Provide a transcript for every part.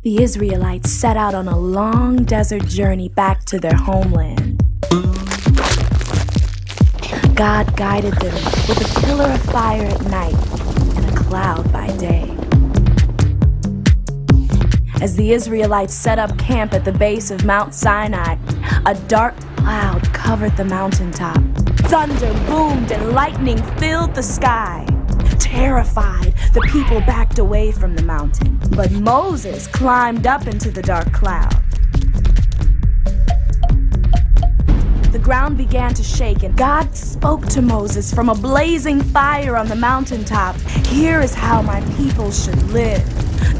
the Israelites set out on a long desert journey back to their homeland. God guided them with a pillar of fire at night and a cloud by day. As the Israelites set up camp at the base of Mount Sinai, a dark cloud covered the mountaintop. Thunder boomed and lightning filled the sky. Terrified, the people backed away from the mountain. But Moses climbed up into the dark cloud. The ground began to shake, and God spoke to Moses from a blazing fire on the mountaintop. Here is how my people should live.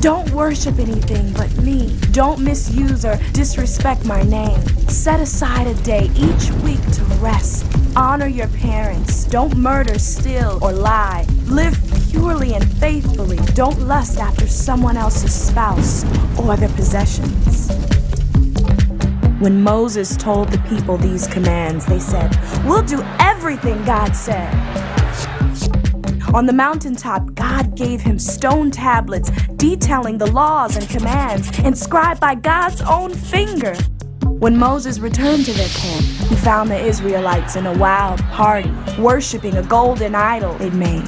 Don't worship anything but me. Don't misuse or disrespect my name. Set aside a day each week to rest. Honor your parents. Don't murder, steal, or lie. Live purely and faithfully. Don't lust after someone else's spouse or their possessions. When Moses told the people these commands, they said, "We'll do everything God said." On the mountaintop, God gave him stone tablets detailing the laws and commands inscribed by God's own finger. When Moses returned to their camp, he found the Israelites in a wild party, worshiping a golden idol they'd made.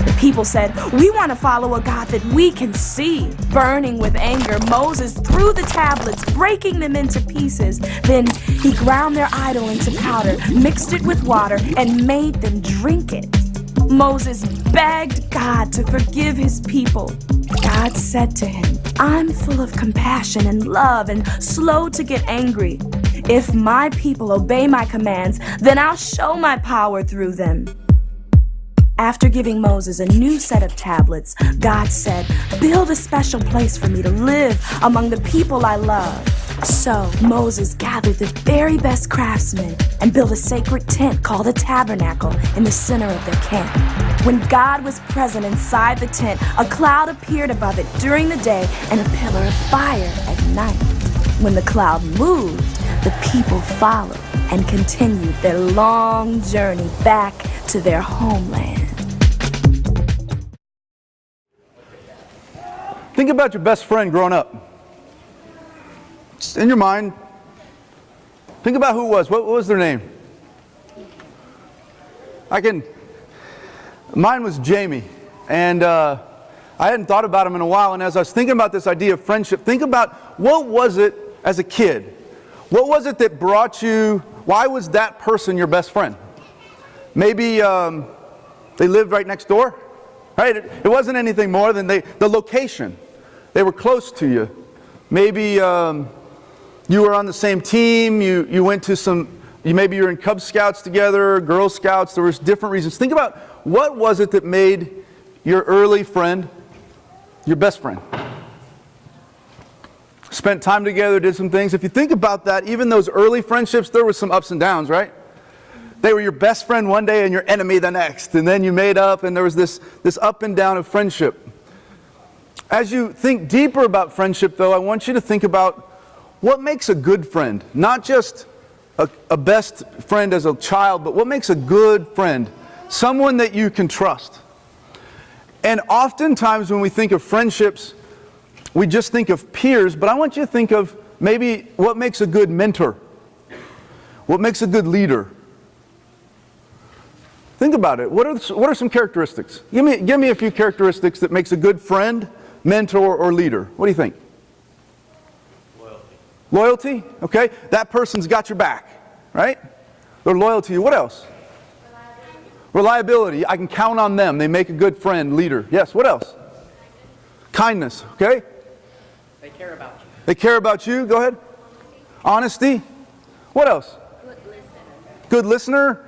The people said, "We want to follow a God that we can see." Burning with anger, Moses threw the tablets, breaking them into pieces. Then he ground their idol into powder, mixed it with water, and made them drink it. Moses begged God to forgive his people. God said to him, "I'm full of compassion and love and slow to get angry. If my people obey my commands, then I'll show my power through them." After giving Moses a new set of tablets, God said, "Build a special place for me to live among the people I love." So Moses gathered the very best craftsmen and built a sacred tent called a tabernacle in the center of their camp. When God was present inside the tent, a cloud appeared above it during the day and a pillar of fire at night. When the cloud moved, the people followed and continued their long journey back to their homeland. Think about your best friend growing up. Just in your mind, think about who it was. What was their name? Mine was Jamie, and I hadn't thought about him in a while, and as I was thinking about this idea of friendship, think about what was it as a kid? What was it that brought you, why was that person your best friend? Maybe they lived right next door, right? It wasn't anything more than the location. They were close to you. Maybe you were on the same team, you went to maybe you were in Cub Scouts together, Girl Scouts, there was different reasons. Think about what was it that made your early friend your best friend? Spent time together, did some things. If you think about that, even those early friendships, there were some ups and downs, right? They were your best friend one day and your enemy the next. And then you made up and there was this up and down of friendship. As you think deeper about friendship, though, I want you to think about what makes a good friend. Not just a best friend as a child, but what makes a good friend? Someone that you can trust. And oftentimes when we think of friendships, we just think of peers, but I want you to think of maybe what makes a good mentor. What makes a good leader. Think about it. What are some characteristics? Give me a few characteristics that makes a good friend, mentor, or leader. What do you think? Loyalty? Okay. That person's got your back, right? They're loyal to you. What else? Reliability. I can count on them. They make a good friend, leader. Yes, what else? Kindness. Okay. They care about you. They care about you. Go ahead. Honesty. What else? Good listener.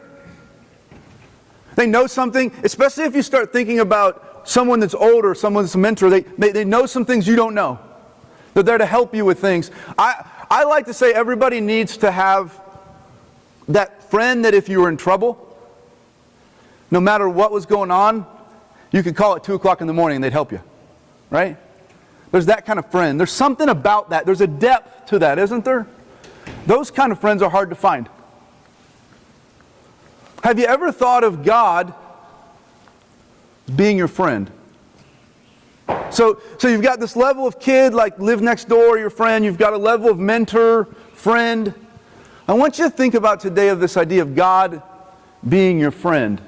They know something, especially if you start thinking about someone that's older, someone that's a mentor, they know some things you don't know. They're there to help you with things. I like to say everybody needs to have that friend that if you were in trouble, no matter what was going on, you could call at 2 o'clock in the morning and they'd help you. Right? There's that kind of friend. There's something about that. There's a depth to that, isn't there? Those kind of friends are hard to find. Have you ever thought of God being your friend? So you've got this level of kid, like live next door, your friend. You've got a level of mentor, friend. I want you to think about today of this idea of God being your friend.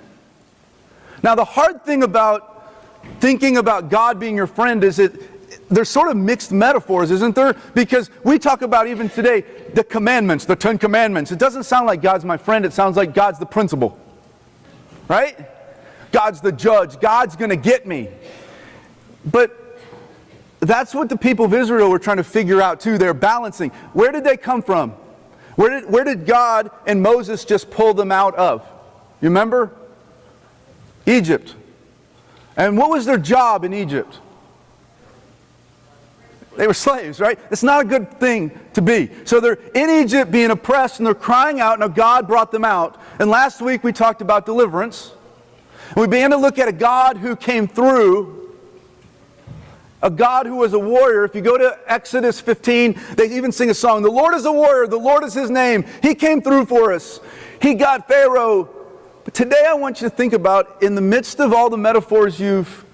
Now, the hard thing about thinking about God being your friend is there's sort of mixed metaphors, isn't there? Because we talk about even today the commandments, the 10 commandments. It doesn't sound like God's my friend. It sounds like God's the principal. Right? God's the judge. God's going to get me. But that's what the people of Israel were trying to figure out too. They're balancing. Where did they come from? Where did God and Moses just pull them out of? You remember? Egypt. And what was their job in Egypt? They were slaves, right? It's not a good thing to be. So they're in Egypt being oppressed and they're crying out. Now God brought them out. And last week we talked about deliverance. And we began to look at a God who came through. A God who was a warrior. If you go to Exodus 15, they even sing a song. The Lord is a warrior. The Lord is His name. He came through for us. He got Pharaoh. But today I want you to think about, in the midst of all the metaphors you've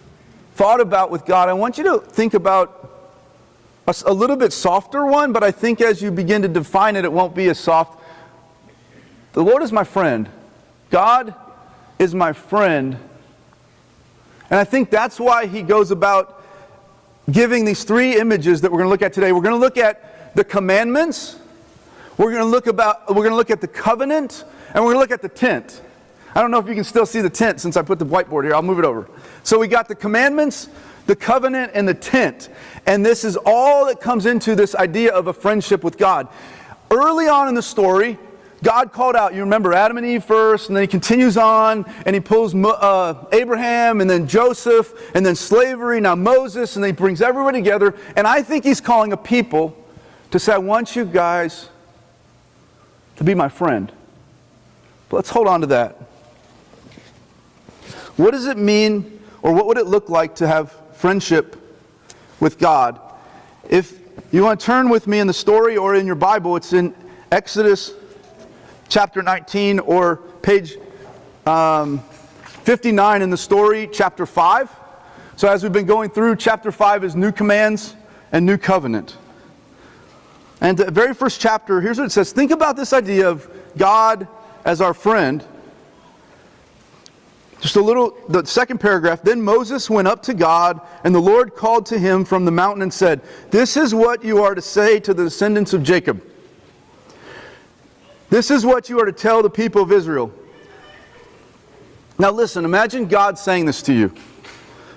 thought about with God, I want you to think about a little bit softer one, but I think as you begin to define it, it won't be as soft. The Lord is my friend. God is my friend. And I think that's why He goes about giving these three images that we're going to look at today. We're going to look at the commandments, we're going to look at the covenant, and we're going to look at the tent. I don't know if you can still see the tent since I put the whiteboard here. I'll move it over. So we got the commandments, the covenant, and the tent. And this is all that comes into this idea of a friendship with God. Early on in the story, God called out, you remember Adam and Eve first, and then He continues on, and He pulls Abraham, and then Joseph, and then slavery, now Moses, and then He brings everyone together. And I think He's calling a people to say, I want you guys to be my friend. But let's hold on to that. What does it mean, or what would it look like to have friendship with God? If you want to turn with me in the story or in your Bible, it's in Exodus chapter 19 or page 59 in the story, chapter 5. So as we've been going through, chapter 5 is new commands and new covenant. And the very first chapter, here's what it says. Think about this idea of God as our friend. Just a little, the second paragraph. Then Moses went up to God, and the Lord called to him from the mountain and said, "This is what you are to say to the descendants of Jacob. This is what you are to tell the people of Israel." Now listen, imagine God saying this to you.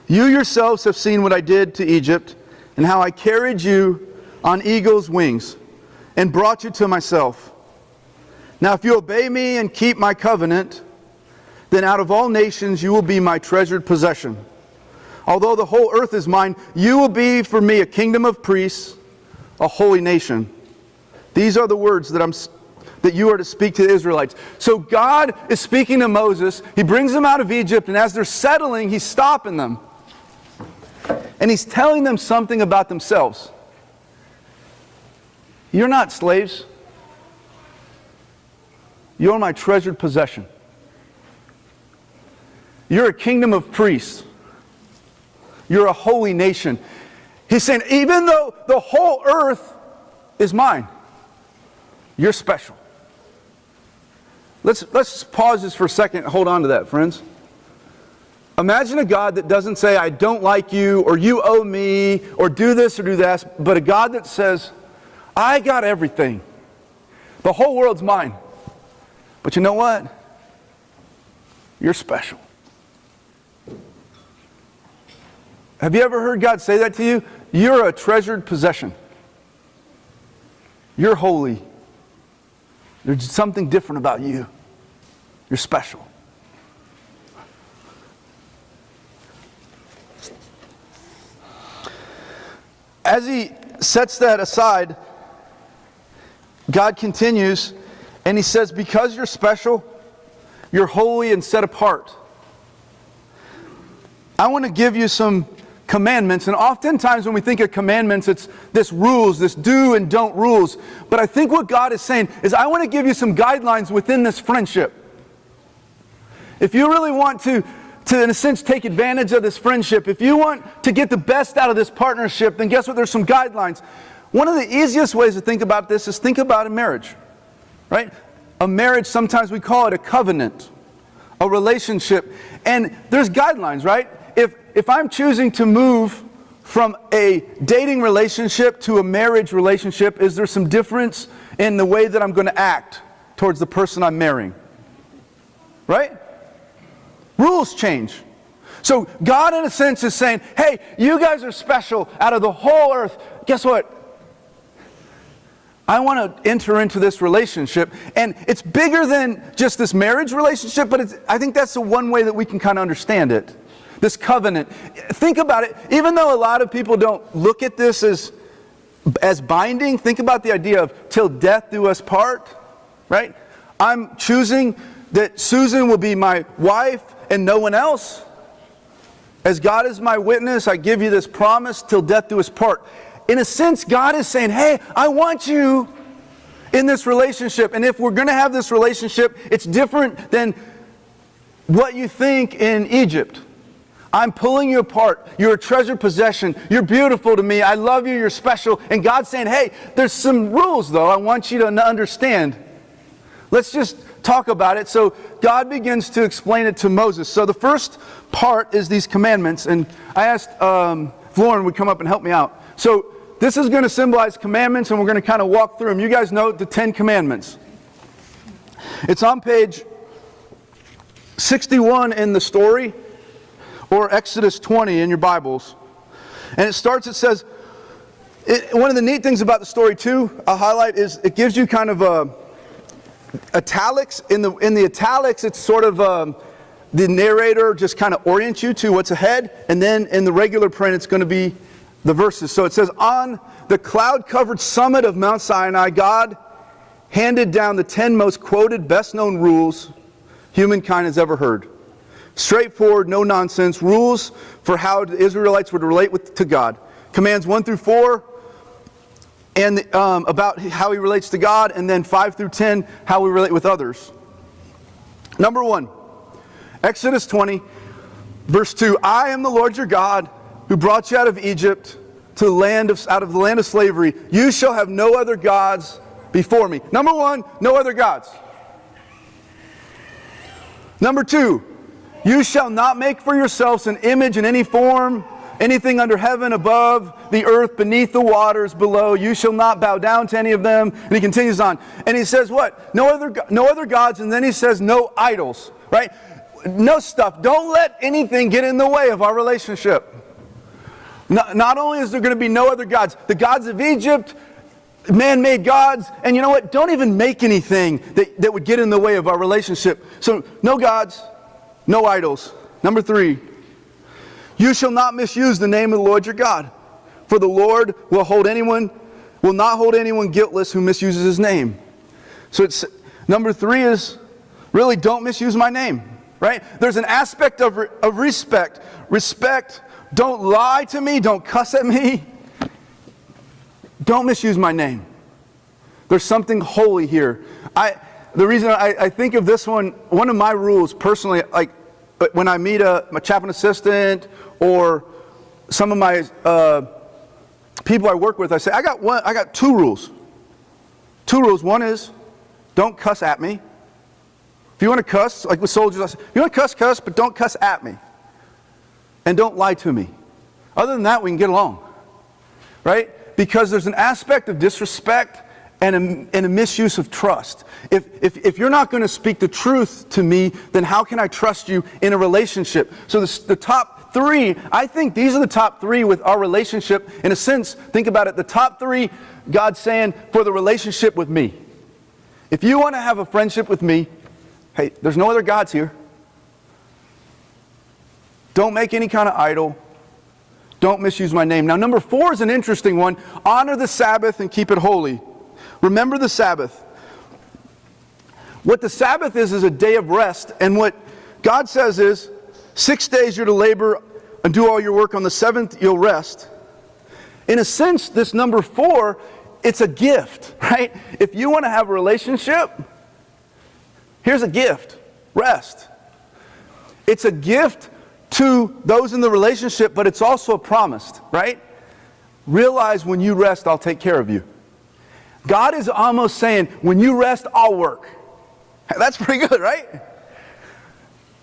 "You yourselves have seen what I did to Egypt, and how I carried you on eagle's wings, and brought you to myself. Now if you obey me and keep my covenant, then out of all nations you will be my treasured possession. Although the whole earth is mine, you will be for me a kingdom of priests, a holy nation. These are the words that you are to speak to the Israelites." So God is speaking to Moses. He brings them out of Egypt, and as they're settling, He's stopping them. And He's telling them something about themselves. You're not slaves. You're my treasured possession. You're a kingdom of priests. You're a holy nation. He's saying, even though the whole earth is mine, you're special. Let's pause this for a second and hold on to that, friends. Imagine a God that doesn't say, "I don't like you," or "you owe me," or "do this or do that," but a God that says, "I got everything. The whole world's mine. But you know what? You're special." Have you ever heard God say that to you? You're a treasured possession. You're holy. There's something different about you. You're special. As He sets that aside, God continues and He says, because you're special, you're holy and set apart. I want to give you some commandments, and oftentimes when we think of commandments, it's this rules, this do and don't rules. But I think what God is saying is, I want to give you some guidelines within this friendship. If you really want to to, in a sense, take advantage of this friendship, if you want to get the best out of this partnership, then guess what? There's some guidelines. One of the easiest ways to think about this is think about a marriage, right? A marriage, sometimes we call it a covenant, a relationship. And there's guidelines, right? If I'm choosing to move from a dating relationship to a marriage relationship, is there some difference in the way that I'm going to act towards the person I'm marrying? Right? Rules change. So God, in a sense, is saying, hey, you guys are special out of the whole earth. Guess what? I want to enter into this relationship. And it's bigger than just this marriage relationship, but I think that's the one way that we can kind of understand it. This covenant. Think about it. Even though a lot of people don't look at this as binding, think about the idea of till death do us part, right? I'm choosing that Susan will be my wife and no one else. As God is my witness, I give you this promise till death do us part. In a sense, God is saying, hey, I want you in this relationship. And if we're going to have this relationship, it's different than what you think in Egypt. I'm pulling you apart. You're a treasured possession. You're beautiful to me. I love you. You're special. And God's saying, hey, there's some rules, though, I want you to understand. Let's just talk about it. So God begins to explain it to Moses. So the first part is these commandments. And I asked if Lauren would come up and help me out. So this is going to symbolize commandments, and we're going to kind of walk through them. You guys know the 10 commandments. It's on page 61 in the story, or Exodus 20 in your Bibles. And it says, one of the neat things about the story too, I'll highlight, is it gives you kind of italics. In the italics, it's sort of the narrator just kind of orients you to what's ahead. And then in the regular print, it's going to be the verses. So it says, on the cloud-covered summit of Mount Sinai, God handed down the 10 most quoted, best-known rules humankind has ever heard. Straightforward, no nonsense, rules for how the Israelites were to relate to God. Commands 1 through 4, and about how he relates to God, and then 5 through 10, how we relate with others. Number 1, Exodus 20, verse 2, I am the Lord your God, who brought you out of Egypt to out of the land of slavery. You shall have no other gods before me. Number 1, no other gods. Number 2, you shall not make for yourselves an image in any form, anything under heaven, above, the earth, beneath the waters, below. You shall not bow down to any of them. And he continues on. And he says what? No other gods. And then he says no idols. Right? No stuff. Don't let anything get in the way of our relationship. Not only is there going to be no other gods, the gods of Egypt, man-made gods, and you know what? Don't even make anything that would get in the way of our relationship. So no gods, no idols. Number 3, you shall not misuse the name of the Lord your God, for the Lord will not hold anyone guiltless who misuses his name. So it's number 3 is really don't misuse my name. Right? There's an aspect of respect. Respect. Don't lie to me. Don't cuss at me. Don't misuse my name. There's something holy here. The reason I think of this one of my rules personally, like when I meet my chaplain assistant or some of my people I work with, I say, I got 2 rules. 2 rules. One is, don't cuss at me. If you want to cuss, like with soldiers, I say, if you want to cuss, but don't cuss at me. And don't lie to me. Other than that, we can get along. Right? Because there's an aspect of disrespect and a misuse of trust. If you're not going to speak the truth to me, then how can I trust you in a relationship? So the top 3, I think these are the top 3 with our relationship. In a sense, think about it, the top 3, God's saying, for the relationship with me. If you want to have a friendship with me, hey, there's no other gods here. Don't make any kind of idol. Don't misuse my name. Now, number 4 is an interesting one. Honor the Sabbath and keep it holy. Remember the Sabbath. What the Sabbath is a day of rest. And what God says is, 6 days you're to labor and do all your work. On the 7th, you'll rest. In a sense, this number 4, it's a gift, right? If you want to have a relationship, here's a gift. Rest. It's a gift to those in the relationship, but it's also a promise, right? Realize when you rest, I'll take care of you. God is almost saying, when you rest, I'll work. That's pretty good, right?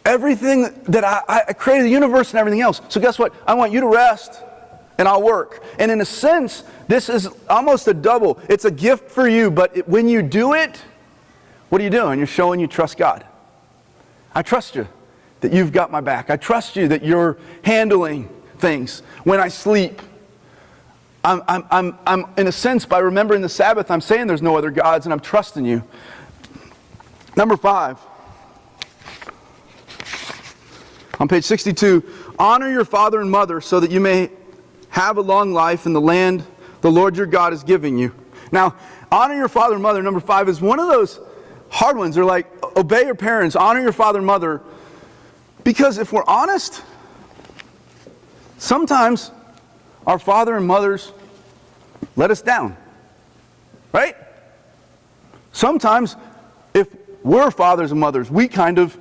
Everything that I created, the universe and everything else. So guess what? I want you to rest and I'll work. And in a sense, this is almost a double. It's a gift for you, but when you do it, what are you doing? You're showing you trust God. I trust you that you've got my back. I trust you that you're handling things. When I sleep, I'm in a sense, by remembering the Sabbath, I'm saying there's no other gods and I'm trusting you. Number 5. On page 62, honor your father and mother so that you may have a long life in the land the Lord your God is giving you. Now, honor your father and mother, number 5, is one of those hard ones. They're like, obey your parents, honor your father and mother. Because if we're honest, sometimes our father and mothers let us down. Right? Sometimes, if we're fathers and mothers, we kind of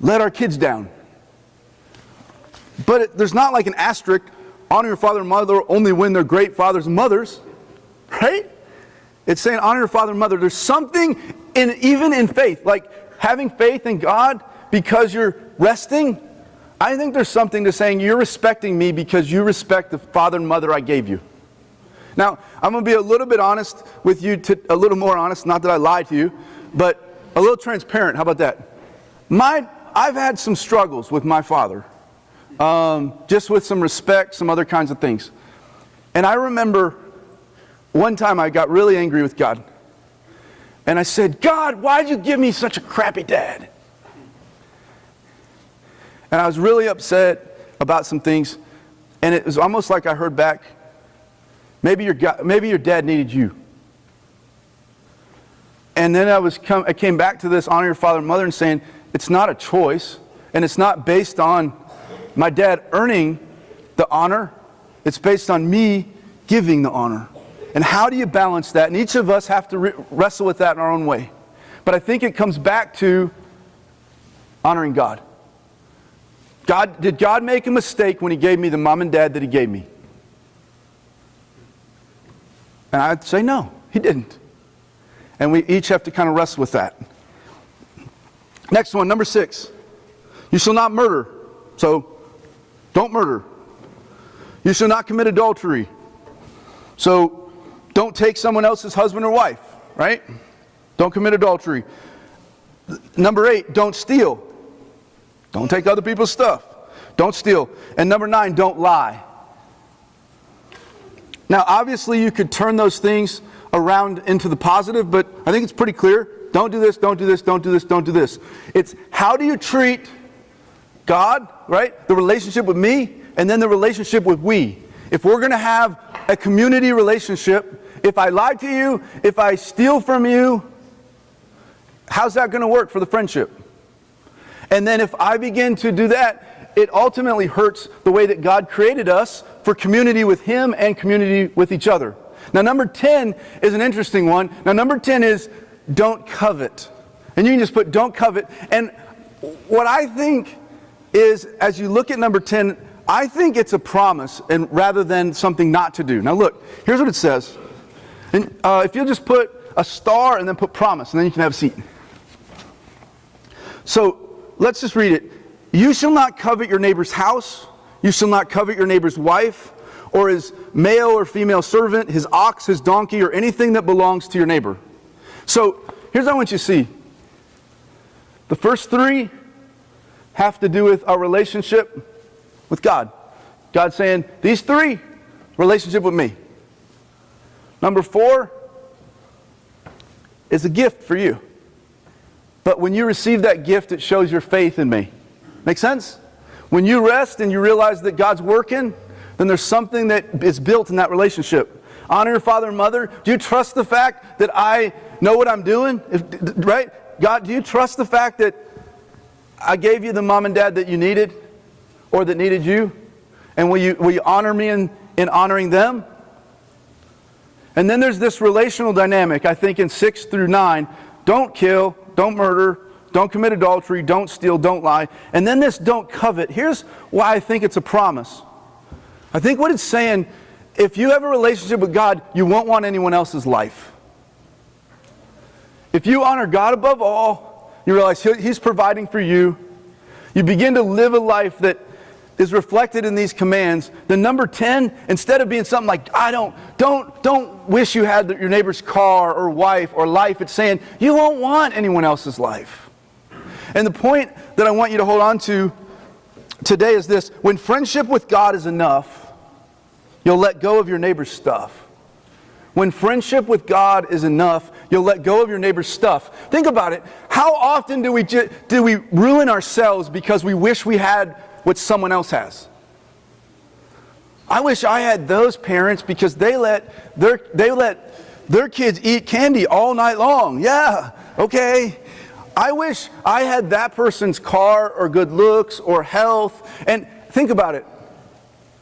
let our kids down. But there's not like an asterisk, honor your father and mother only when they're great fathers and mothers. Right? It's saying honor your father and mother. There's something even in faith, like having faith in God because you're resting. I think there's something to saying you're respecting me because you respect the father and mother I gave you. Now, I'm going to be a little bit honest with you, a little more honest, not that I lied to you, but a little transparent. How about that? I've had some struggles with my father. Just with some respect, some other kinds of things. And I remember one time I got really angry with God. And I said, God, why'd you give me such a crappy dad? And I was really upset about some things. And it was almost like I heard back, maybe your dad needed you. And then I came back to this honor your father and mother and saying, it's not a choice. And it's not based on my dad earning the honor. It's based on me giving the honor. And how do you balance that? And each of us have to wrestle with that in our own way. But I think it comes back to honoring God. Did God make a mistake when He gave me the mom and dad that He gave me? And I'd say no, He didn't. And we each have to kind of wrestle with that. Next one, number 6. You shall not murder. So, don't murder. You shall not commit adultery. So, don't take someone else's husband or wife, right? Don't commit adultery. Number 8, don't steal. Don't take other people's stuff. Don't steal. And number 9, don't lie. Now, obviously, you could turn those things around into the positive, but I think it's pretty clear. Don't do this, don't do this, don't do this, don't do this. It's how do you treat God, right? The relationship with me, and then the relationship with we. If we're going to have a community relationship, if I lie to you, if I steal from you, how's that going to work for the friendship? And then if I begin to do that, it ultimately hurts the way that God created us for community with Him and community with each other. Now, number 10 is an interesting one. Now, number 10 is don't covet. And you can just put don't covet. And what I think is, as you look at number 10, I think it's a promise and rather than something not to do. Now look, here's what it says. And if you'll just put a star and then put promise, and then you can have a seat. So let's just read it. You shall not covet your neighbor's house. You shall not covet your neighbor's wife, or his male or female servant, his ox, his donkey, or anything that belongs to your neighbor. So here's what I want you to see. The first 3 have to do with our relationship with God. God saying, these 3, relationship with me. Number 4 is a gift for you. But when you receive that gift, it shows your faith in me. Make sense? When you rest and you realize that God's working, then there's something that is built in that relationship. Honor your father and mother. Do you trust the fact that I know what I'm doing? Right? God, do you trust the fact that I gave you the mom and dad that you needed or that needed you? And will you honor me in honoring them? And then there's this relational dynamic, I think in 6 through 9. Don't kill, don't murder, don't commit adultery, don't steal, don't lie. And then this don't covet. Here's why I think it's a promise. I think what it's saying, if you have a relationship with God, you won't want anyone else's life. If you honor God above all, you realize He's providing for you. You begin to live a life that is reflected in these commands. Then number 10, instead of being something like, don't wish you had your neighbor's car or wife or life, it's saying, you won't want anyone else's life. And the point that I want you to hold on to today is this: when friendship with God is enough, you'll let go of your neighbor's stuff. When friendship with God is enough, you'll let go of your neighbor's stuff. Think about it. How often do we ruin ourselves because we wish we had what someone else has? I wish I had those parents because they let their kids eat candy all night long. Yeah, okay. I wish I had that person's car or good looks or health. And think about it.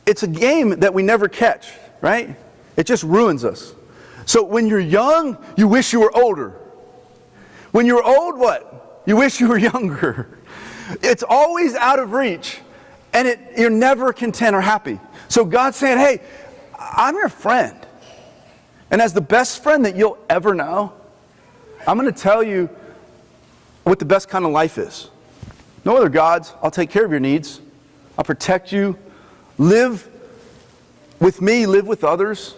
It's a game that we never catch, right? It just ruins us. So when you're young, you wish you were older. When you're old, what? You wish you were younger. It's always out of reach, and you're never content or happy. So God's saying, hey, I'm your friend. And as the best friend that you'll ever know, I'm going to tell you what the best kind of life is. No other gods. I'll take care of your needs. I'll protect you. Live with me, live with others.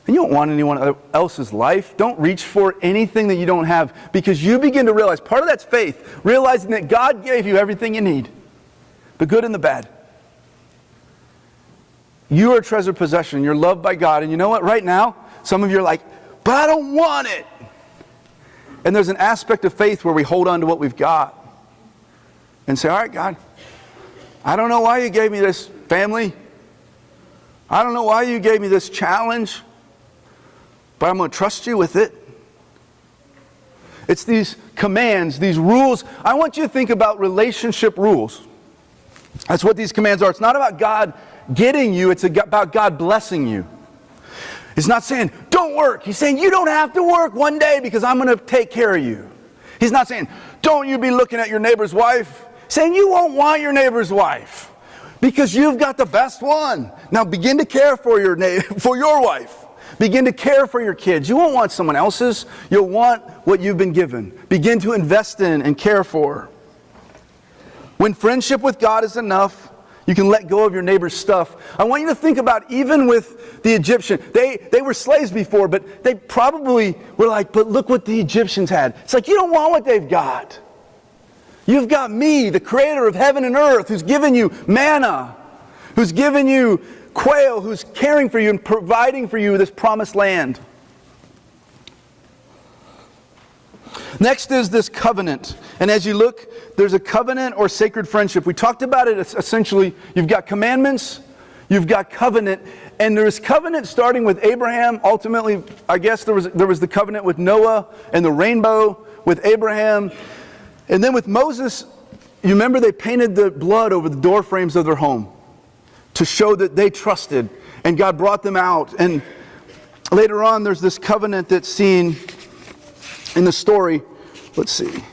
And you don't want anyone else's life. Don't reach for anything that you don't have, because you begin to realize, part of that's faith, realizing that God gave you everything you need, the good and the bad. You are a treasured possession. You're loved by God. And you know what? Right now, some of you are like, but I don't want it. And there's an aspect of faith where we hold on to what we've got and say, all right, God, I don't know why you gave me this family. I don't know why you gave me this challenge, but I'm going to trust you with it. It's these commands, these rules. I want you to think about relationship rules. That's what these commands are. It's not about God getting you. It's about God blessing you. He's not saying, don't work. He's saying, you don't have to work one day because I'm going to take care of you. He's not saying, don't you be looking at your neighbor's wife. He's saying, you won't want your neighbor's wife because you've got the best one. Now begin to care for your wife. Begin to care for your kids. You won't want someone else's. You'll want what you've been given. Begin to invest in and care for. When friendship with God is enough, you can let go of your neighbor's stuff. I want you to think about, even with the Egyptian, they were slaves before, but they probably were like, but look what the Egyptians had. It's like, you don't want what they've got. You've got me, the creator of heaven and earth, who's given you manna, who's given you quail, who's caring for you and providing for you this promised land. Next is this covenant. And as you look, there's a covenant or sacred friendship. We talked about it essentially. You've got commandments, you've got covenant, and there's covenant starting with Abraham. Ultimately, I guess there was the covenant with Noah and the rainbow with Abraham. And then with Moses, you remember they painted the blood over the door frames of their home to show that they trusted, and God brought them out. And later on, there's this covenant that's seen in the story. Let's see.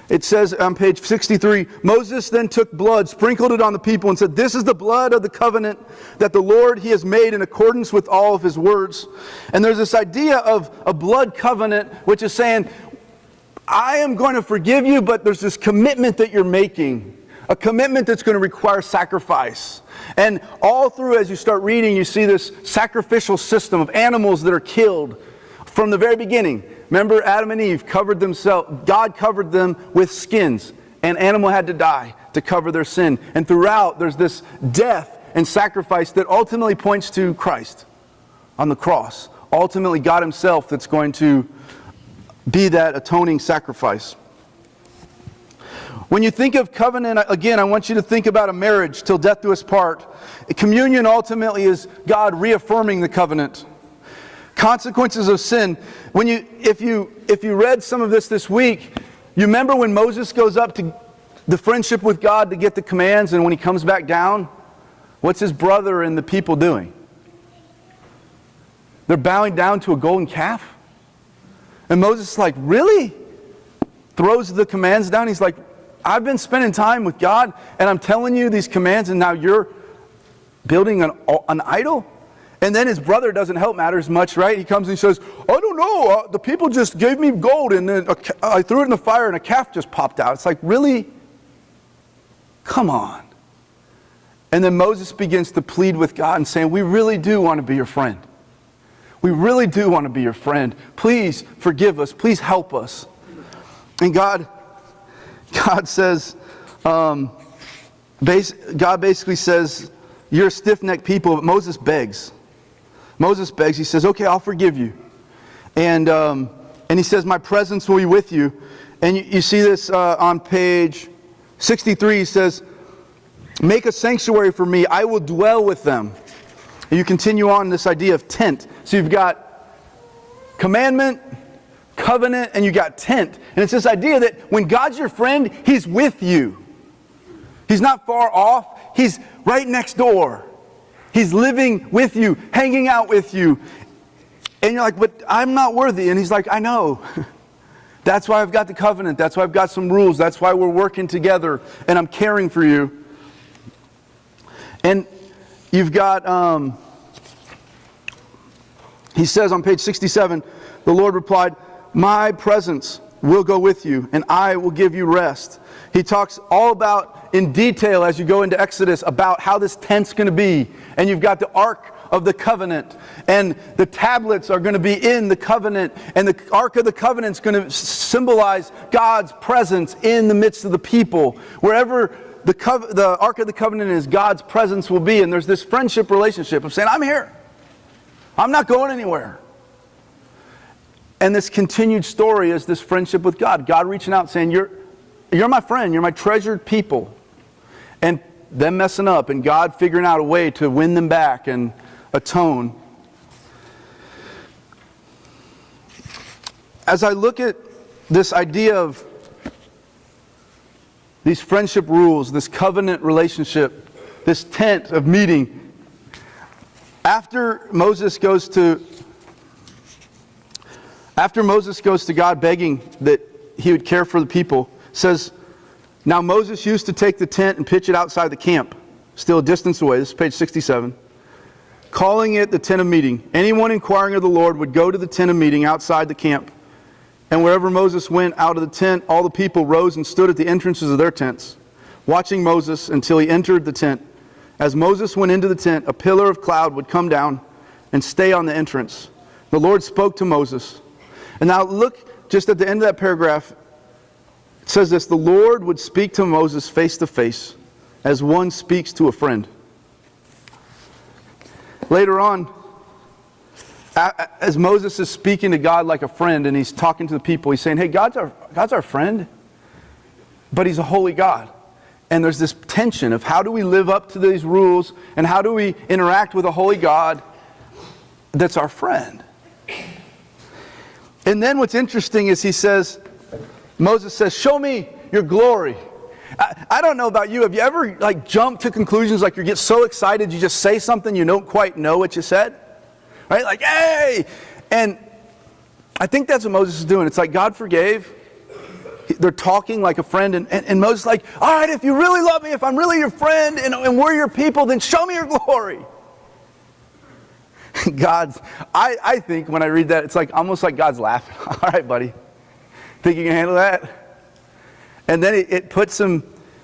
It says on page 63, Moses then took blood, sprinkled it on the people, and said, this is the blood of the covenant that the Lord He has made in accordance with all of His words. And there's this idea of a blood covenant, which is saying, I am going to forgive you, but there's this commitment that you're making. A commitment that's going to require sacrifice. And all through, as you start reading, you see this sacrificial system of animals that are killed from the very beginning. Remember, Adam and Eve covered themselves. God covered them with skins. An animal had to die to cover their sin. And throughout, there's this death and sacrifice that ultimately points to Christ on the cross. Ultimately, God Himself that's going to be that atoning sacrifice. When you think of covenant, again, I want you to think about a marriage till death do us part. Communion ultimately is God reaffirming the covenant. Consequences of sin. If you read some of this week, you remember when Moses goes up to the friendship with God to get the commands, and when he comes back down, what's his brother and the people doing? They're bowing down to a golden calf. And Moses is like, really? throws the commands down. He's like, I've been spending time with God, and I'm telling you these commands, and now you're building an idol? And then his brother doesn't help matters much, right? He comes and he says, I don't know, the people just gave me gold, and then I threw it in the fire, and a calf just popped out. It's like, really? Come on. And then Moses begins to plead with God and saying, we really do want to be your friend. We really do want to be your friend. Please forgive us. Please help us. And God says, God basically says, you're a stiff-necked people, but Moses begs. Moses begs. He says, okay, I'll forgive you. And he says, my presence will be with you. And you see this on page 63. He says, make a sanctuary for me. I will dwell with them. And you continue on this idea of tent. So you've got commandment, covenant, and you got tent. And it's this idea that when God's your friend, He's with you. He's not far off. He's right next door. He's living with you, hanging out with you. And you're like, but I'm not worthy. And He's like, I know. That's why I've got the covenant. That's why I've got some rules. That's why we're working together. And I'm caring for you. And you've got, he says on page 67, the Lord replied, my presence will go with you, and I will give you rest. He talks all about, in detail, as you go into Exodus, about how this tent's going to be. And you've got the Ark of the Covenant, and the tablets are going to be in the covenant, and the Ark of the Covenant is going to symbolize God's presence in the midst of the people. Wherever the Ark of the Covenant is, God's presence will be. And there's this friendship relationship of saying, I'm here. I'm not going anywhere. And this continued story is this friendship with God. God reaching out saying, you're my friend. You're my treasured people. And them messing up and God figuring out a way to win them back and atone. As I look at this idea of these friendship rules, this covenant relationship, this tent of meeting, after Moses goes to God begging that he would care for the people, says, now Moses used to take the tent and pitch it outside the camp, still a distance away. This is page 67. Calling it the tent of meeting. Anyone inquiring of the Lord would go to the tent of meeting outside the camp. And wherever Moses went out of the tent, all the people rose and stood at the entrances of their tents, watching Moses until he entered the tent. As Moses went into the tent, a pillar of cloud would come down and stay on the entrance. The Lord spoke to Moses. And now look just at the end of that paragraph. It says this, the Lord would speak to Moses face to face as one speaks to a friend. Later on, as Moses is speaking to God like a friend and he's talking to the people, he's saying, hey, God's our friend, but He's a holy God. And there's this tension of how do we live up to these rules and how do we interact with a holy God that's our friend. And then what's interesting is Moses says, show me your glory. I don't know about you. Have you ever jumped to conclusions, you get so excited you just say something you don't quite know what you said? Right? Like, hey! And I think that's what Moses is doing. It's like God forgave. They're talking like a friend. And Moses is like, all right, if you really love me, if I'm really your friend and we're your people, then show me your glory. I think when I read that, it's almost like God's laughing. All right, buddy. Think you can handle that? And then it puts him,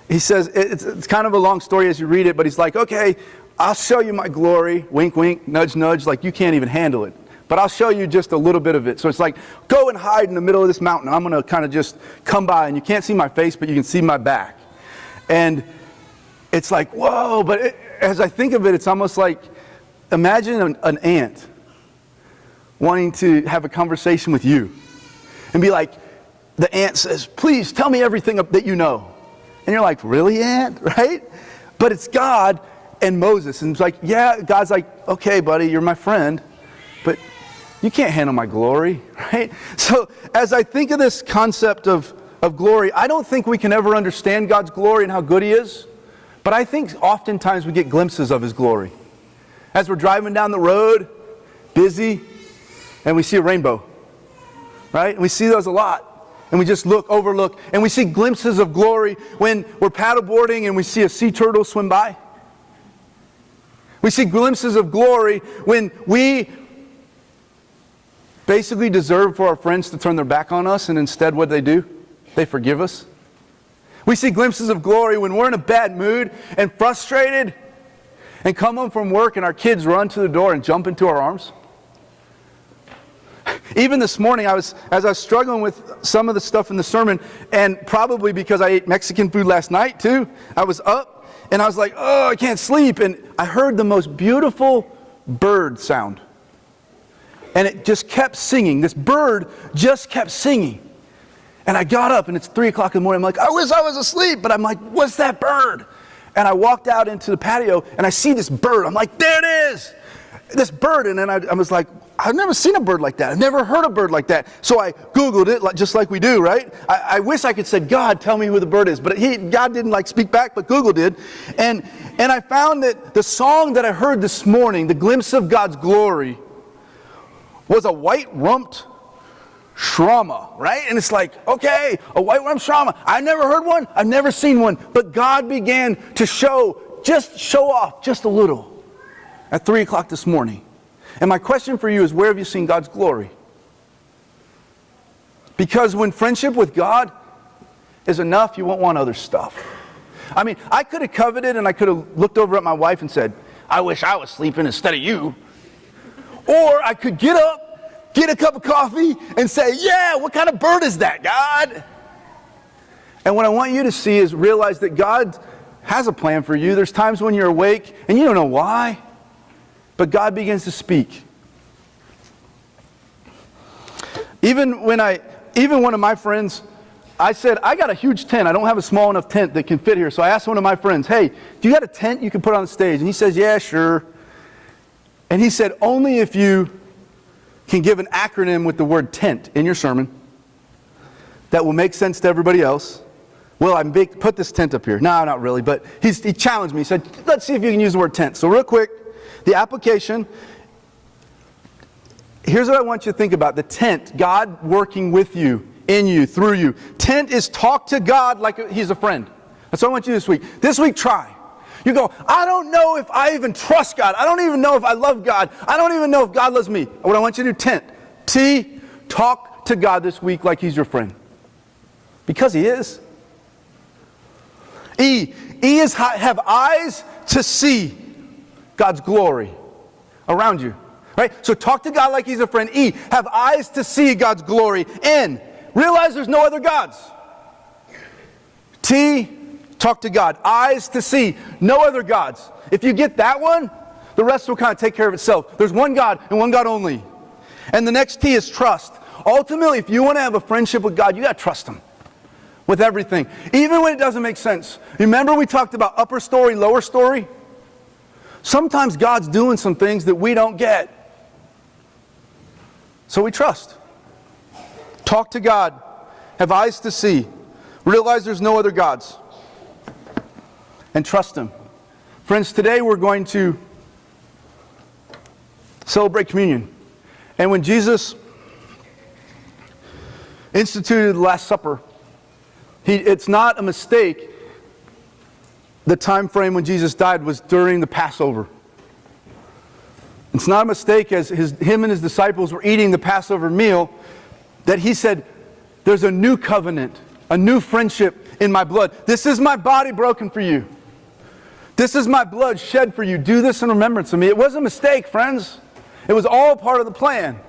he says, it's kind of a long story as you read it, but he's like, okay, I'll show you my glory. Wink, wink, nudge, nudge. You can't even handle it. But I'll show you just a little bit of it. So it's like, go and hide in the middle of this mountain. I'm going to kind of just come by, and you can't see my face, but you can see my back. And it's like, whoa. But as I think of it, it's almost like, imagine an ant wanting to have a conversation with you. And be like, the ant says, please tell me everything that you know. And you're like, really, ant? Right? But it's God and Moses. And it's like, yeah, God's like, okay, buddy, you're my friend, but you can't handle my glory, right? So as I think of this concept of glory, I don't think we can ever understand God's glory and how good He is, but I think oftentimes we get glimpses of His glory. As we're driving down the road, busy, and we see a rainbow, right? And we see those a lot. and we just overlook, and we see glimpses of glory when we're paddleboarding and we see a sea turtle swim by. We see glimpses of glory when we basically deserve for our friends to turn their back on us, and instead what do? They forgive us. We see glimpses of glory when we're in a bad mood and frustrated and come home from work and our kids run to the door and jump into our arms. Even this morning, as I was struggling with some of the stuff in the sermon, and probably because I ate Mexican food last night too, I was up and I was like, oh, I can't sleep. And I heard the most beautiful bird sound. And it just kept singing. This bird just kept singing. And I got up and it's 3 o'clock in the morning. I'm like, I wish I was asleep. But I'm like, what's that bird? And I walked out into the patio and I see this bird. I'm like, there it is. This bird. And then I was like, I've never seen a bird like that. I've never heard a bird like that. So I Googled it, just like we do, right? I wish I could say, God, tell me who the bird is. But God didn't speak back, but Google did. And I found that the song that I heard this morning, the glimpse of God's glory, was a white-rumped shrama, right? And it's like, okay, a white-rumped shrama. I've never heard one. I've never seen one. But God began to show off just a little at 3 o'clock this morning. And my question for you is, where have you seen God's glory? Because when friendship with God is enough, you won't want other stuff. I mean, I could have coveted and I could have looked over at my wife and said, I wish I was sleeping instead of you. Or I could get up, get a cup of coffee, and say, yeah, what kind of bird is that, God? And what I want you to see is realize that God has a plan for you. There's times when you're awake and you don't know why. But God begins to speak. Even one of my friends, I said, I got a huge tent. I don't have a small enough tent that can fit here. So I asked one of my friends, hey, do you got a tent you can put on the stage? And he says, yeah, sure. And he said, only if you can give an acronym with the word tent in your sermon that will make sense to everybody else. Well, put this tent up here. No, not really. But he challenged me. He said, let's see if you can use the word tent. So real quick, the application, here's what I want you to think about. The tent, God working with you, in you, through you. Tent is talk to God like He's a friend. That's what I want you this week. This week, try. You go, I don't know if I even trust God. I don't even know if I love God. I don't even know if God loves me. What I want you to do, tent. T, talk to God this week like He's your friend. Because He is. E is have eyes to see God's glory around you. Right? So talk to God like He's a friend. E, have eyes to see God's glory. N, realize there's no other gods. T, talk to God. Eyes to see, no other gods. If you get that one, the rest will kind of take care of itself. There's one God and one God only. And the next T is trust. Ultimately, if you want to have a friendship with God, you got to trust Him with everything. Even when it doesn't make sense. Remember we talked about upper story, lower story? Sometimes God's doing some things that we don't get. So we trust. Talk to God. Have eyes to see. Realize there's no other gods. And trust Him. Friends, today we're going to celebrate communion. And when Jesus instituted the Last Supper, it's not a mistake. The time frame when Jesus died was during the Passover. It's not a mistake as him and his disciples were eating the Passover meal that He said, there's a new covenant, a new friendship in my blood. This is my body broken for you. This is my blood shed for you. Do this in remembrance of me. It wasn't a mistake, friends. It was all part of the plan.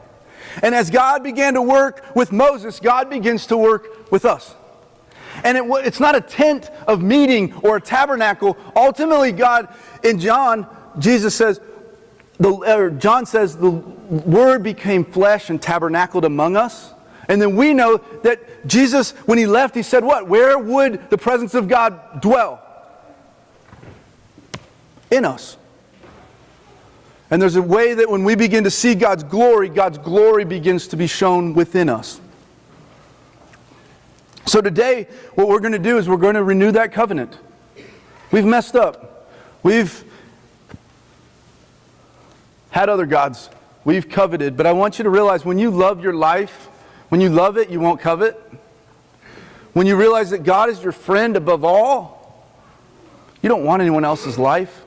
And as God began to work with Moses, God begins to work with us. And it's not a tent of meeting or a tabernacle. Ultimately, God, in John, John says the Word became flesh and tabernacled among us. And then we know that Jesus, when He left, He said what? Where would the presence of God dwell? In us. And there's a way that when we begin to see God's glory begins to be shown within us. So today, what we're going to do is we're going to renew that covenant. We've messed up. We've had other gods. We've coveted. But I want you to realize when you love your life, when you love it, you won't covet. when you realize that God is your friend above all, you don't want anyone else's life.